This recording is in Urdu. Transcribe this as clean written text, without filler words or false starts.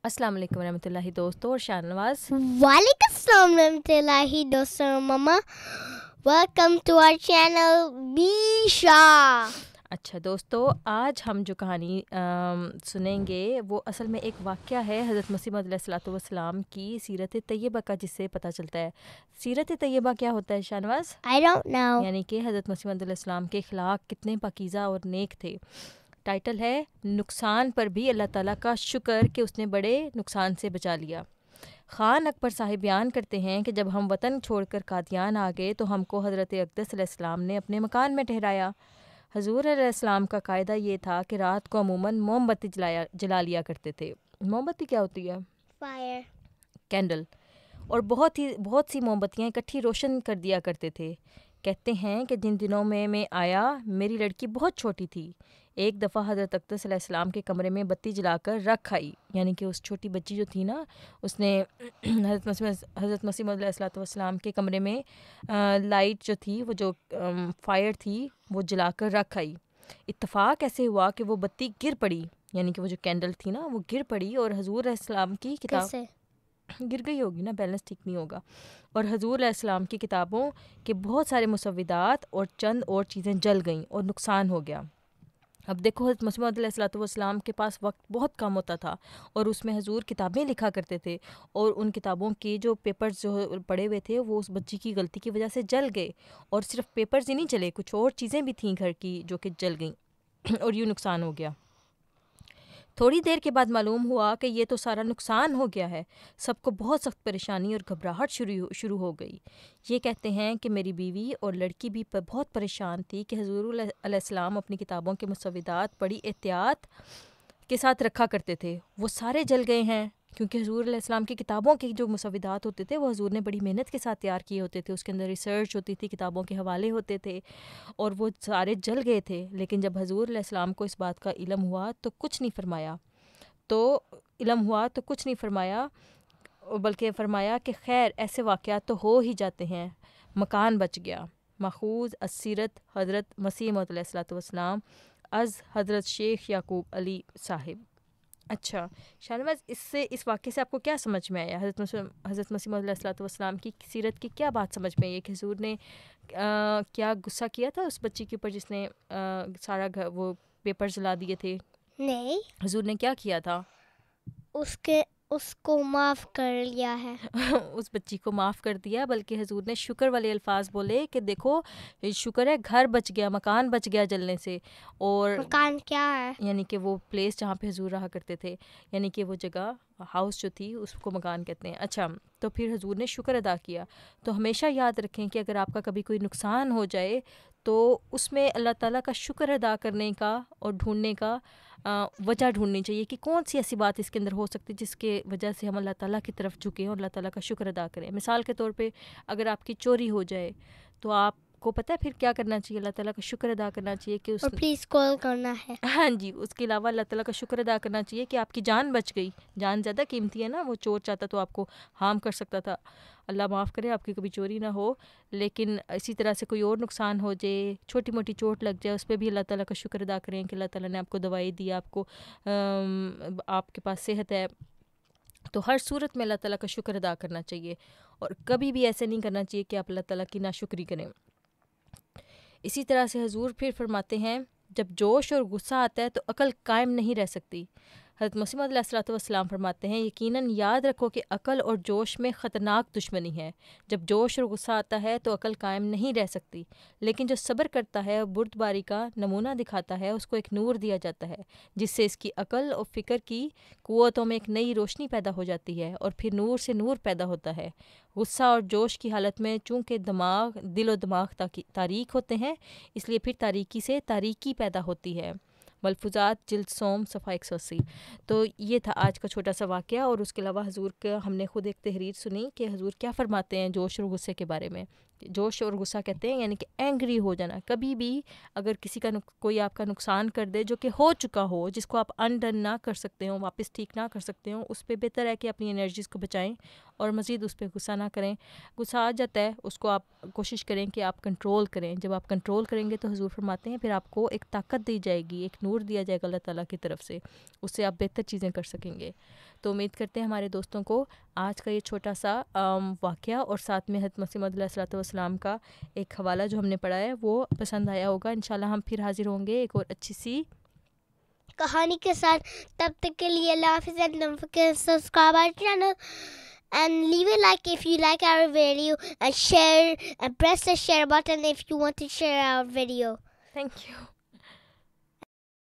السلام علیکم ورحمۃ اللہ دوستو اور شاہ نواز. وعلیکم السلام ورحمۃ اللہ دوستو ماما. ویلکم ٹو آور چینل بیشا. اچھا دوستو، آج ہم جو کہانی سنیں گے وہ اصل میں ایک واقعہ ہے حضرت مسیح موعود علیہ الصلوۃ والسلام کی سیرت طیبہ کا، جس سے پتہ چلتا ہے سیرت طیبہ کیا ہوتا ہے. Shah Nawaz, I don't know. یعنی کہ حضرت مسیح موعود علیہ السلام کے اخلاق کتنے پاکیزہ اور نیک تھے. ٹائٹل ہے نقصان پر بھی اللہ تعالیٰ کا شکر کہ اس نے بڑے نقصان سے بچا لیا. خان اکبر صاحب بیان کرتے ہیں کہ جب ہم وطن چھوڑ کر قادیان آ گئے تو ہم کو حضرت اقدس علیہ السلام نے اپنے مکان میں ٹھہرایا. حضور علیہ السلام کا قاعدہ یہ تھا کہ رات کو عموماً موم بتی جلا لیا کرتے تھے. موم بتی کیا ہوتی ہے؟ Fire. کینڈل. اور بہت سی موم بتیاں اکٹھی روشن کر دیا کرتے تھے. کہتے ہیں کہ جن دنوں میں آیا میری لڑکی بہت چھوٹی تھی. ایک دفعہ حضرت اقدس علیہ السلام کے کمرے میں بتی جلا کر رکھ آئی، یعنی کہ اس چھوٹی بچی جو تھی نا، اس نے حضرت مسیح موعود علیہ الصلوۃ والسلام کے کمرے میں لائٹ جو تھی، وہ جو فائر تھی، وہ جلا کر رکھ آئی. اتفاق ایسے ہوا کہ وہ بتی گر پڑی، یعنی کہ وہ جو کینڈل تھی نا وہ گر پڑی اور حضور علیہ السلام کی کتاب کیسے؟ گر گئی ہوگی نا، بیلنس ٹھیک نہیں ہوگا. اور حضور علیہ السلام کی کتابوں کے بہت سارے مسودات اور چند اور چیزیں جل گئیں اور نقصان ہو گیا. اب دیکھو، حضرت مسیح موعود علیہ الصلوۃ والسلام کے پاس وقت بہت کم ہوتا تھا اور اس میں حضور کتابیں لکھا کرتے تھے، اور ان کتابوں کے جو پیپرز جو پڑے ہوئے تھے وہ اس بچی کی غلطی کی وجہ سے جل گئے. اور صرف پیپرز ہی نہیں چلے، کچھ اور چیزیں بھی تھیں گھر کی جو کہ جل گئیں اور یوں نقصان ہو گیا. تھوڑی دیر کے بعد معلوم ہوا کہ یہ تو سارا نقصان ہو گیا ہے. سب کو بہت سخت پریشانی اور گھبراہٹ شروع ہو گئی. یہ کہتے ہیں کہ میری بیوی اور لڑکی بھی بہت پریشان تھی کہ حضور علیہ السلام اپنی کتابوں کے مسودات بڑی احتیاط کے ساتھ رکھا کرتے تھے. وہ سارے جل گئے ہیں، کیونکہ حضور علیہ السلام کی کتابوں کے جو مسودات ہوتے تھے وہ حضور نے بڑی محنت کے ساتھ تیار کیے ہوتے تھے. اس کے اندر ریسرچ ہوتی تھی، کتابوں کے حوالے ہوتے تھے، اور وہ سارے جل گئے تھے. لیکن جب حضور علیہ السلام کو اس بات کا علم ہوا تو کچھ نہیں فرمایا، بلکہ فرمایا کہ خیر ایسے واقعات تو ہو ہی جاتے ہیں. مکان بچ گیا. ماخوذ السیرت حضرت مسیح موعود علیہ الصلوۃ والسلام از حضرت شیخ یعقوب علی صاحب. اچھا شاہنواز، اس واقعے سے آپ کو کیا سمجھ میں آیا؟ حضرت مسیح موعود علیہ الصلوۃ والسلام کی سیرت کی کیا بات سمجھ میں آئی کہ حضور نے کیا غصہ کیا تھا اس بچی کے اوپر جس نے سارا وہ پیپر جلا دیے تھے؟ نہیں، حضور نے کیا کیا تھا؟ اس کو معاف کر لیا ہے. اس بچی کو معاف کر دیا، بلکہ حضور نے شکر والے الفاظ بولے کہ دیکھو شکر ہے گھر بچ گیا، مکان بچ گیا جلنے سے. اور مکان کیا ہے؟ یعنی کہ وہ پلیس جہاں پہ حضور رہا کرتے تھے، یعنی کہ وہ جگہ ہاؤس جو تھی اس کو مکان کہتے ہیں. اچھا، تو پھر حضور نے شکر ادا کیا. تو ہمیشہ یاد رکھیں کہ اگر آپ کا کبھی کوئی نقصان ہو جائے تو اس میں اللہ تعالیٰ کا شکر ادا کرنے کا اور ڈھونڈنے کا وجہ ڈھونڈنی چاہیے کہ کون سی ایسی بات اس کے اندر ہو سکتی جس کے وجہ سے ہم اللہ تعالیٰ کی طرف جھکیں اور اللہ تعالیٰ کا شکر ادا کریں. مثال کے طور پہ اگر آپ کی چوری ہو جائے تو آپ کو پتہ ہے پھر کیا کرنا چاہیے؟ اللہ تعالیٰ کا شکر ادا کرنا چاہیے کہ اور پلیز کال کرنا ہے. ہاں جی، اس کے علاوہ اللہ تعالیٰ کا شکر ادا کرنا چاہیے کہ آپ کی جان بچ گئی. جان زیادہ قیمتی ہے نا، وہ چور چاہتا تو آپ کو ہارم کر سکتا تھا. اللہ معاف کرے آپ کی کبھی چوری نہ ہو. لیکن اسی طرح سے کوئی اور نقصان ہو جائے، چھوٹی موٹی چوٹ لگ جائے، اس پہ بھی اللہ تعالیٰ کا شکر ادا کریں کہ اللہ تعالیٰ نے آپ کو دوائی دی، آپ کے پاس صحت ہے. تو ہر صورت میں اللہ تعالیٰ کا شکر ادا کرنا چاہیے، اور کبھی بھی ایسے نہیں کرنا چاہیے کہ آپ اللہ تعالیٰ کی ناشکری کریں. اسی طرح سے حضور پھر فرماتے ہیں جب جوش اور غصہ آتا ہے تو عقل قائم نہیں رہ سکتی. حضرت مسیح موعود علیہ الصلوۃ والسلام فرماتے ہیں یقیناً یاد رکھو کہ عقل اور جوش میں خطرناک دشمنی ہے. جب جوش اور غصہ آتا ہے تو عقل قائم نہیں رہ سکتی، لیکن جو صبر کرتا ہے اور بردباری کا نمونہ دکھاتا ہے اس کو ایک نور دیا جاتا ہے جس سے اس کی عقل اور فکر کی قوتوں میں ایک نئی روشنی پیدا ہو جاتی ہے، اور پھر نور سے نور پیدا ہوتا ہے. غصہ اور جوش کی حالت میں چونکہ دل و دماغ تاریک ہوتے ہیں، اس لیے پھر تاریکی سے تاریکی پیدا ہوتی ہے. ملفوظات جلد سوم صفحہ 180. تو یہ تھا آج کا چھوٹا سا واقعہ، اور اس کے علاوہ حضور کا ہم نے خود ایک تحریر سنی کہ حضور کیا فرماتے ہیں جوش اور غصے کے بارے میں جوش اور غصہ کہتے ہیں یعنی کہ اینگری ہو جانا. کبھی بھی اگر کسی کا کوئی آپ کا نقصان کر دے جو کہ ہو چکا ہو, جس کو آپ انڈن نہ کر سکتے ہوں, واپس ٹھیک نہ کر سکتے ہوں, اس پہ بہتر ہے کہ اپنی انرجیز کو بچائیں اور مزید اس پہ غصہ نہ کریں. غصہ آ جاتا ہے, اس کو آپ کوشش کریں کہ آپ کنٹرول کریں. جب آپ کنٹرول کریں گے تو حضور فرماتے ہیں پھر آپ کو ایک طاقت دی جائے گی, ایک نور دیا جائے گا اللہ تعالیٰ کی طرف سے, اس سے آپ بہتر چیزیں کر سکیں گے. تو امید کرتے ہیں ہمارے دوستوں کو آج کا یہ چھوٹا سا واقعہ اور ساتھ میں حضرت مسیح موعود علیہ الصلوۃ والسلام کا ایک حوالہ جو ہم نے پڑھا ہے وہ پسند آیا ہوگا. انشاءاللہ ہم پھر حاضر ہوں گے ایک اور اچھی سی کہانی کے ساتھ. تب تک کے لیے اللہ حافظ. and don't forget to subscribe our channel and leave a like if you like our video and share and press the share button if you want to share our video. Thank you.